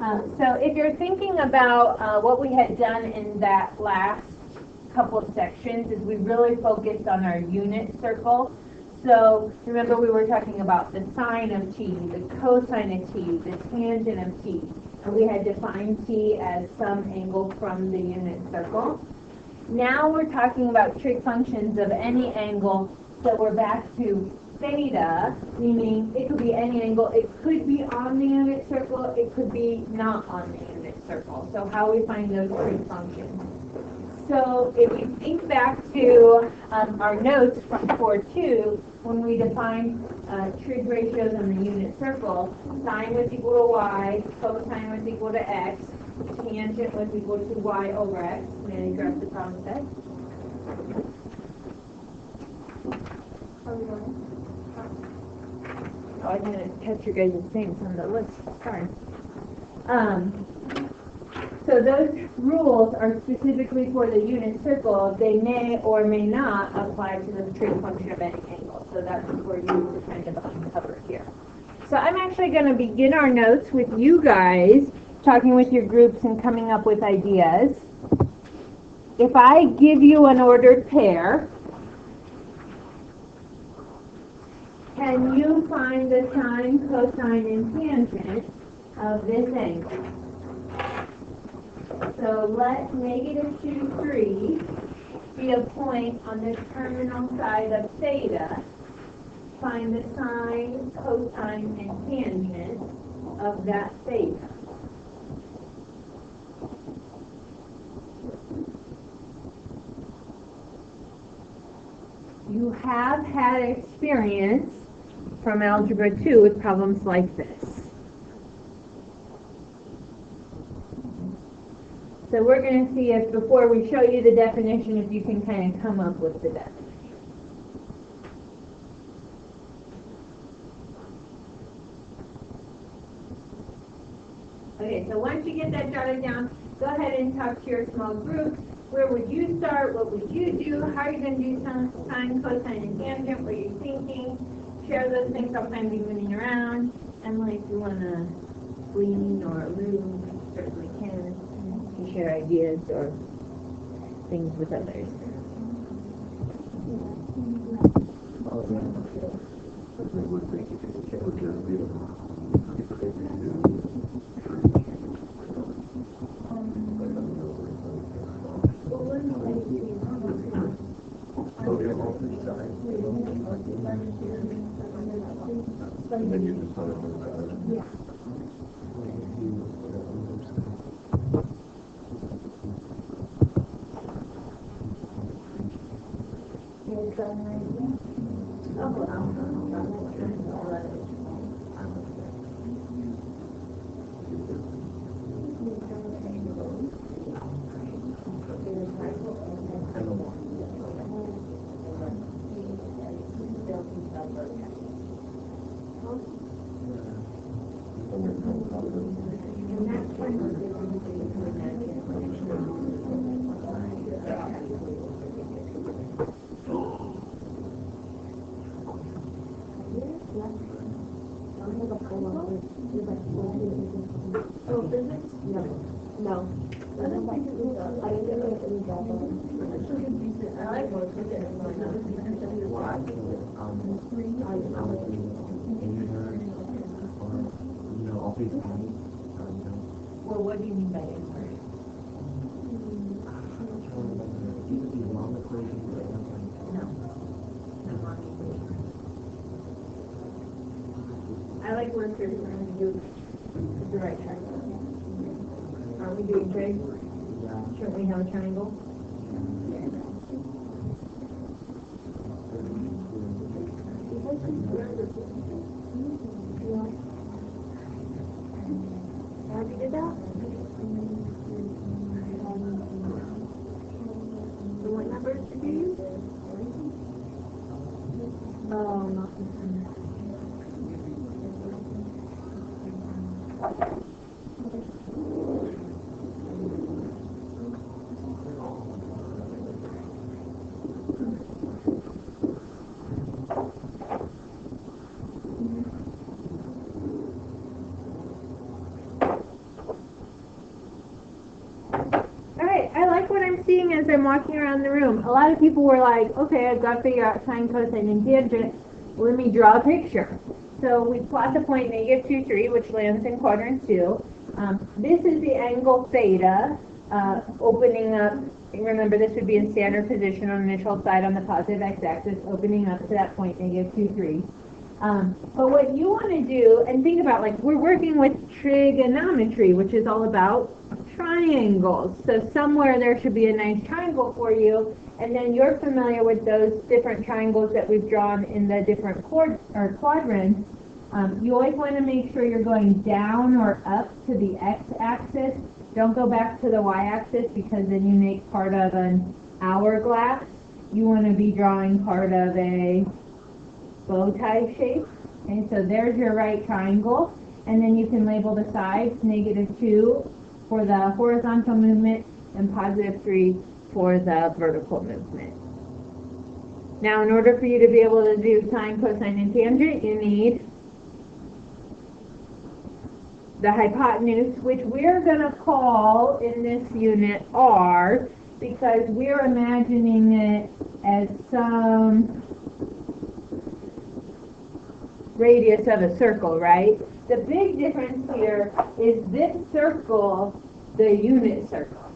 So if you're thinking about what we had done in that last couple of sections, is we really focused on our unit circle. So remember we were talking about the sine of t, the cosine of t, the tangent of t, and we had defined t as some angle from the unit circle. Now we're talking about trig functions of any angle, so we're back to theta, meaning it could be any angle. It could be on the unit circle, it could be not on the unit circle. So how we find those trig functions. So if we think back to our notes from 4.2, when we defined trig ratios on the unit circle, sine was equal to y, cosine was equal to x, tangent was equal to y over x. May I address the problem set? Oh, I didn't catch your guys' names on the list. Sorry. So those rules are specifically for the unit circle. They may or may not apply to the trig function of any angle. So that's for you to kind of uncover here. So I'm actually going to begin our notes with you guys talking with your groups and coming up with ideas. If I give you an ordered pair, can you find the sine, cosine, and tangent of this angle? So let -2, 3 be a point on the terminal side of theta. Find the sine, cosine, and tangent of that theta. You have had experience from Algebra 2 with problems like this. So we're going to see if, before we show you the definition, if you can kind of come up with the definition. Okay, so once you get that jotted down, go ahead and talk to your small group. Where would you start? What would you do? How are you going to do sine, cosine, and tangent? What are you thinking? Share those things. Sometimes you're moving around. Emily, if you want to glean or allude, certainly can. You share ideas or things with others. Well, what do you mean by inverted? I like work here. We're going to do the right triangle. Aren't we doing trig? Shouldn't we have a triangle? How do you do that? So what numbers did you use? Oh, not this one. I'm seeing as I'm walking around the room, a lot of people were like, okay, I've got to figure out sine, cosine, and tangent. Let me draw a picture. So we plot the point -2, 3, which lands in quadrant 2. This is the angle theta, opening up. Remember, this would be in standard position on the initial side on the positive x-axis, opening up to that point -2, 3. But what you want to do, and think about, like, we're working with trigonometry, which is all about triangles. So somewhere there should be a nice triangle for you, and then you're familiar with those different triangles that we've drawn in the different quadrants. You always want to make sure you're going down or up to the x-axis. Don't go back to the y-axis, because then you make part of an hourglass. You want to be drawing part of a bow tie shape. Okay, so there's your right triangle, and then you can label the sides -2 for the horizontal movement and +3 for the vertical movement. Now, in order for you to be able to do sine, cosine, and tangent, you need the hypotenuse, which we're going to call in this unit R, because we're imagining it as some radius of a circle, right? The big difference here is this circle, the unit circle.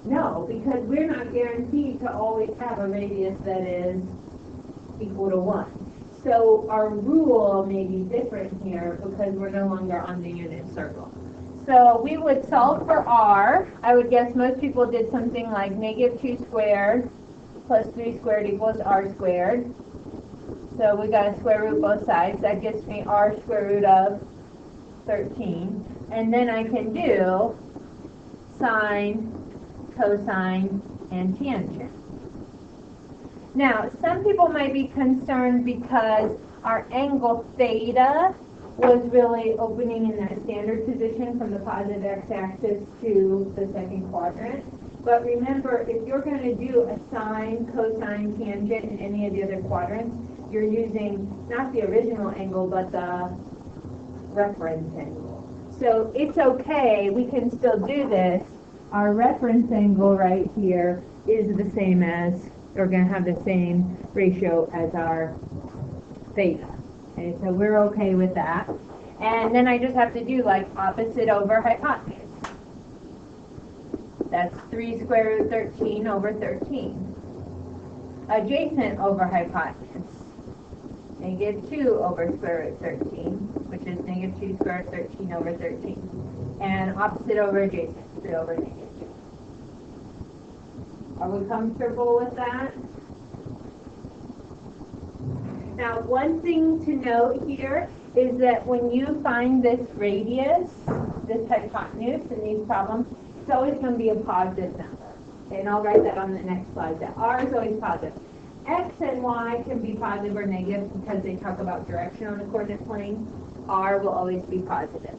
No, because we're not guaranteed to always have a radius that is equal to 1. So our rule may be different here because we're no longer on the unit circle. So we would solve for R. I would guess most people did something like -2 squared plus 3 squared equals R squared. So we got to square root both sides. That gets me R square root of 13. And then I can do sine, cosine, and tangent. Now, some people might be concerned because our angle theta was really opening in that standard position from the positive x-axis to the second quadrant. But remember, if you're going to do a sine, cosine, tangent in any of the other quadrants, you're using not the original angle, but the reference angle. So it's okay, we can still do this. Our reference angle right here is the same as, we're going to have the same ratio as our theta. Okay, so we're okay with that. And then I just have to do like opposite over hypotenuse. That's 3 square root 13 over 13. Adjacent over hypotenuse. -2 over square root 13, which is -2 square root 13 over 13. And opposite over adjacent, 3 over -2. Are we comfortable with that? Now, one thing to note here is that when you find this radius, this hypotenuse in these problems, it's always going to be a positive number. Okay, and I'll write that on the next slide, that R is always positive. X and Y can be positive or negative because they talk about direction on the coordinate plane. R will always be positive.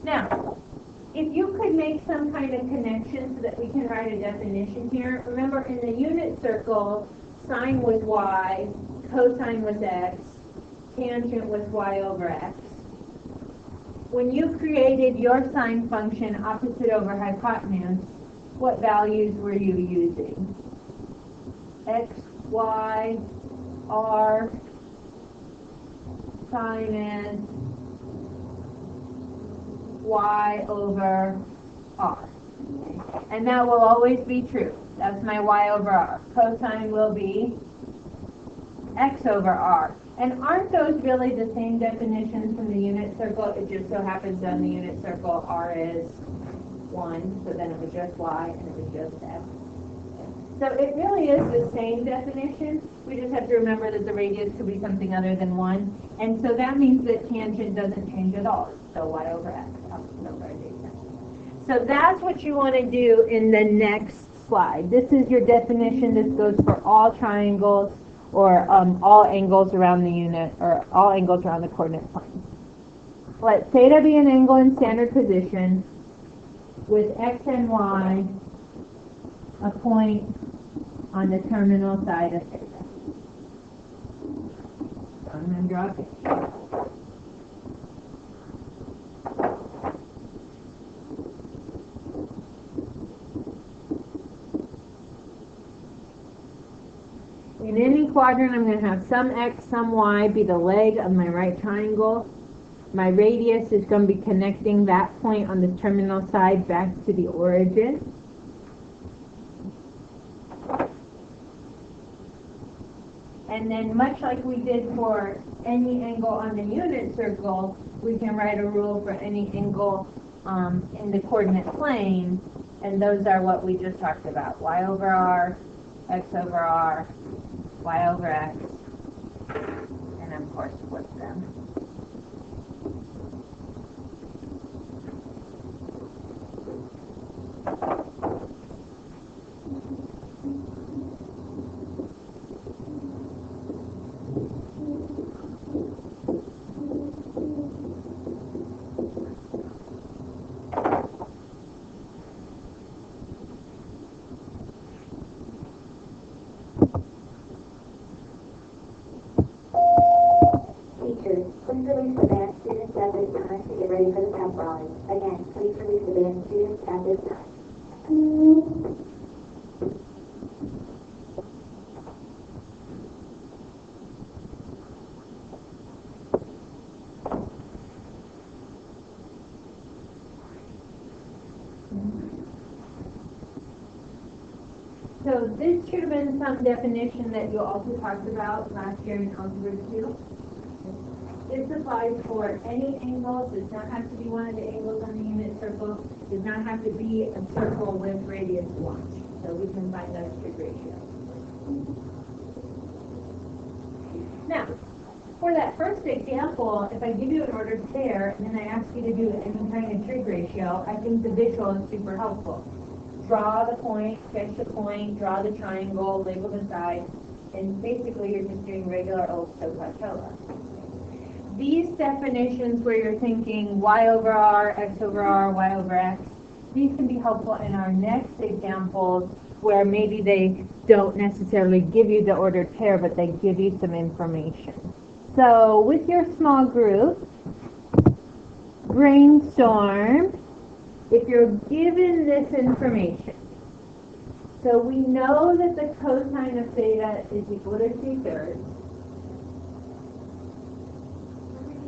Now, if you could make some kind of connection so that we can write a definition here. Remember, in the unit circle, sine was y, cosine was x, tangent was y over x. When you created your sine function opposite over hypotenuse, what values were you using? X, y, r, sine is y over r. And that will always be true. That's my y over r. Cosine will be x over r. And aren't those really the same definitions from the unit circle? It just so happens on the unit circle r is 1, so then it was just y and it was just x. So it really is the same definition. We just have to remember that the radius could be something other than 1. And so that means that tangent doesn't change at all. So y over x, opposite over adjacent. So that's what you want to do in the next slide. This is your definition. This goes for all triangles or all angles around the unit, or all angles around the coordinate plane. Let theta be an angle in standard position with x and y a point on the terminal side of theta. So I'm going to draw a picture. quadrant, I'm going to have some x, some y be the leg of my right triangle. My radius is going to be connecting that point on the terminal side back to the origin. And then much like we did for any angle on the unit circle, we can write a rule for any angle in the coordinate plane, and those are what we just talked about: y over r, x over r, y over x, and of course flip them. Please release the band students at this time to get ready for the pep rally. Again, please release the band students at this time. So this should have been some definition that you also talked about last year in Algebra 2. This applies for any angle. Does not have to be one of the angles on the unit circle. Does not have to be a circle with radius 1. So we can find those trig ratios. Now, for that first example, if I give you an ordered pair and then I ask you to do any kind of trig ratio, I think the visual is super helpful. Draw the point, sketch the point, draw the triangle, label the side, and basically you're just doing regular old SOHCAHTOA. These definitions where you're thinking y over r, x over r, y over x, these can be helpful in our next examples where maybe they don't necessarily give you the ordered pair, but they give you some information. So with your small group, brainstorm if you're given this information. So we know that the cosine of theta is equal to 2/3.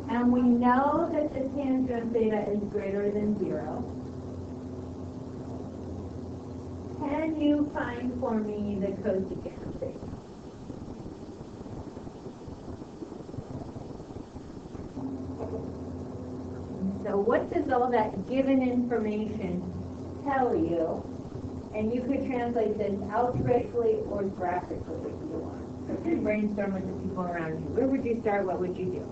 And we know that the tangent of theta is greater than 0. Can you find for me the cosecant of theta? So what does all that given information tell you? And you could translate this algebraically or graphically if you want. So just brainstorm with the people around you. Where would you start? What would you do?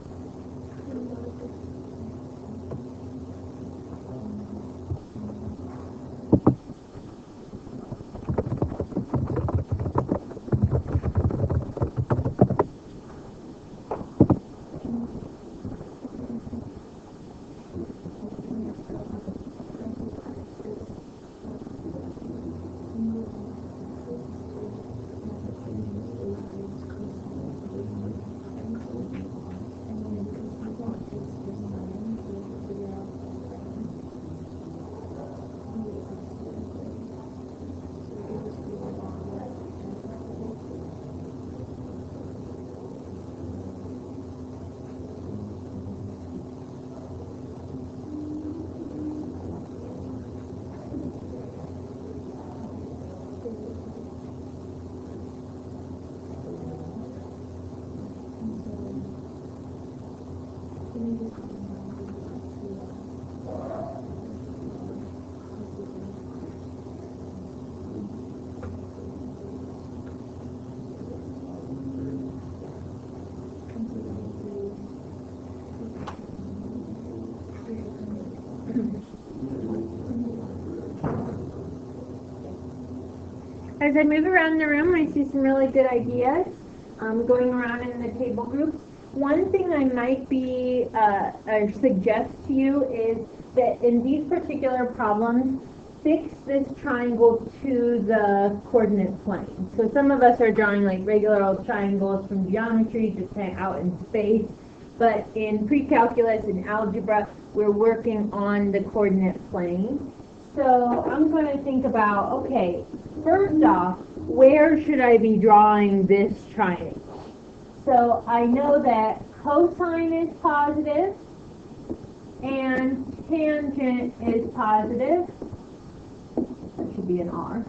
As I move around the room, I see some really good ideas going around in the table groups. One thing I might be or suggest to you is that in these particular problems, fix this triangle to the coordinate plane. So some of us are drawing like regular old triangles from geometry, just kind of out in space. But in pre-calculus and algebra, we're working on the coordinate plane. So I'm going to think about, okay, first off, where should I be drawing this triangle? So I know that cosine is positive and tangent is positive. That should be an R.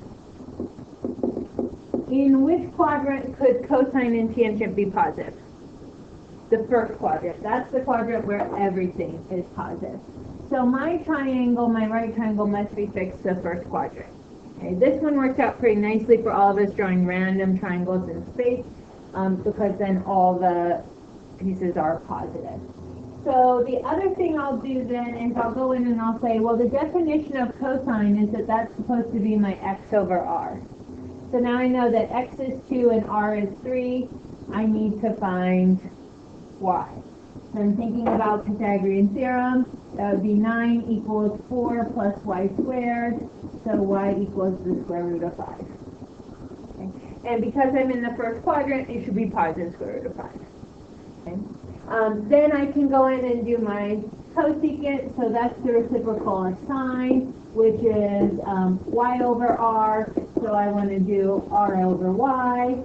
In which quadrant could cosine and tangent be positive? The first quadrant. That's the quadrant where everything is positive. So my triangle, my right triangle, must be fixed to the first quadrant. Okay, this one worked out pretty nicely for all of us drawing random triangles in space, because then all the pieces are positive. So the other thing I'll do then is I'll go in and I'll say, well, the definition of cosine is that that's supposed to be my x over r. So now I know that x is 2 and r is 3. I need to find y. So I'm thinking about Pythagorean theorem. That would be 9 equals 4 plus y squared. So y equals the square root of 5. Okay. And because I'm in the first quadrant, it should be positive square root of 5. Okay. Then I can go in and do my cosecant. So that's the reciprocal of sine, which is y over r. So I want to do r over y.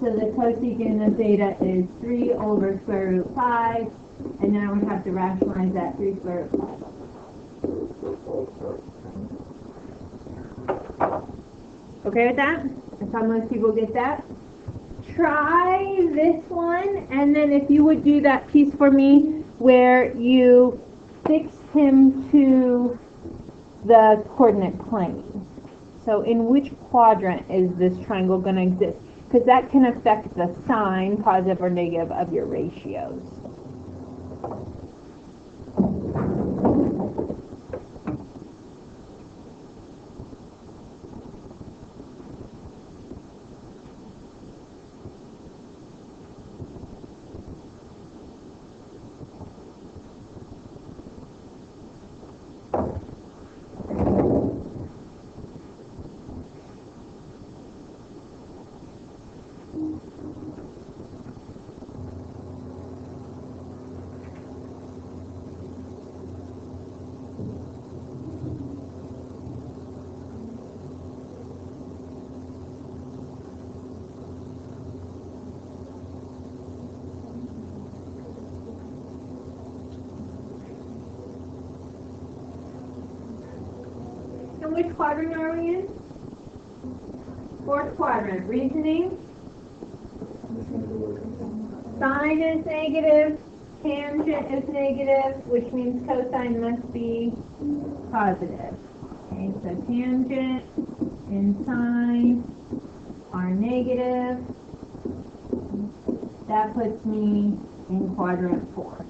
So the cosecant of theta is 3 over square root 5. And now we have to rationalize that 3 square root 5. Okay with that? That's how most people get that. Try this one, and then if you would do that piece for me where you fix him to the coordinate plane. So in which quadrant is this triangle going to exist? Because that can affect the sign, positive or negative, of your ratios. And which quadrant are we in? Fourth quadrant. Reasoning? Sine is negative, tangent is negative, which means cosine must be positive. Okay, so tangent and sine are negative. That puts me in quadrant 4.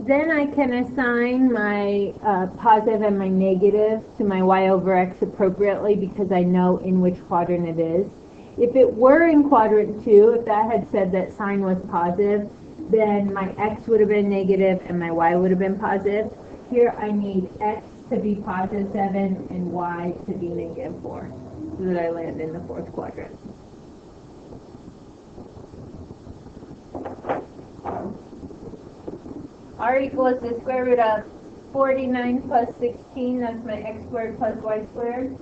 Then I can assign my positive and my negative to my y over x appropriately because I know in which quadrant it is. If it were in quadrant 2, if that had said that sine was positive, then my x would have been negative and my y would have been positive. Here I need x to be positive 7 and y to be negative 4 so that I land in the fourth quadrant. R equals the square root of 49 plus 16. That's my x squared plus y squared.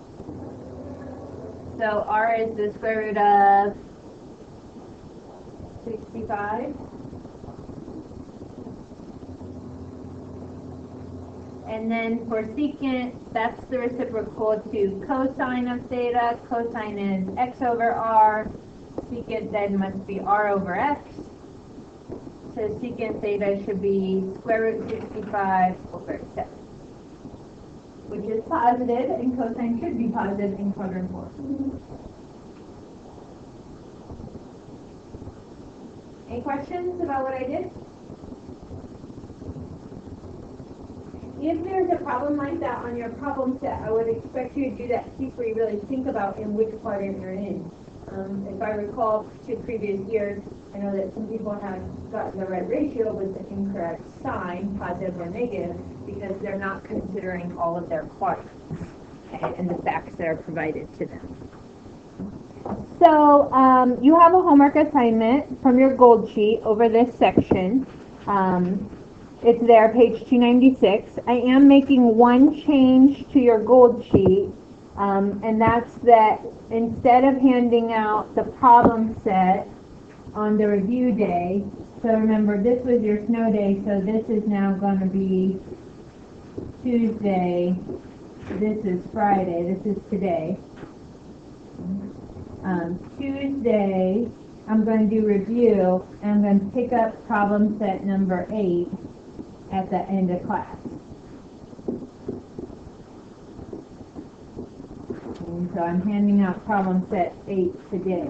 So R is the square root of 65. And then for secant, that's the reciprocal to cosine of theta. Cosine is x over r. Secant then must be r over x. So secant theta should be square root 65 over 7, which is positive, and cosine should be positive in quadrant 4. Any questions about what I did? If there's a problem like that on your problem set, I would expect you to do that piece where you really think about in which quadrant you're in. If I recall 2 previous years, I know that some people have gotten the right ratio with the incorrect sign, positive or negative, because they're not considering all of their quadrants, okay, and the facts that are provided to them. So you have a homework assignment from your gold sheet over this section. It's there, page 296. I am making one change to your gold sheet, and that's that instead of handing out the problem set on the review day, so remember this was your snow day, so this is now going to be Tuesday, this is Friday, this is today. Tuesday, I'm going to do review, and I'm going to pick up problem set number 8 at the end of class. And so I'm handing out problem set 8 today.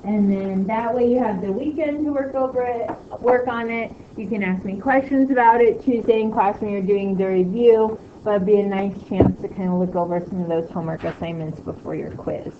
And then that way you have the weekend to work over it, work on it. You can ask me questions about it Tuesday in class when you're doing the review, but it'd be a nice chance to kind of look over some of those homework assignments before your quiz.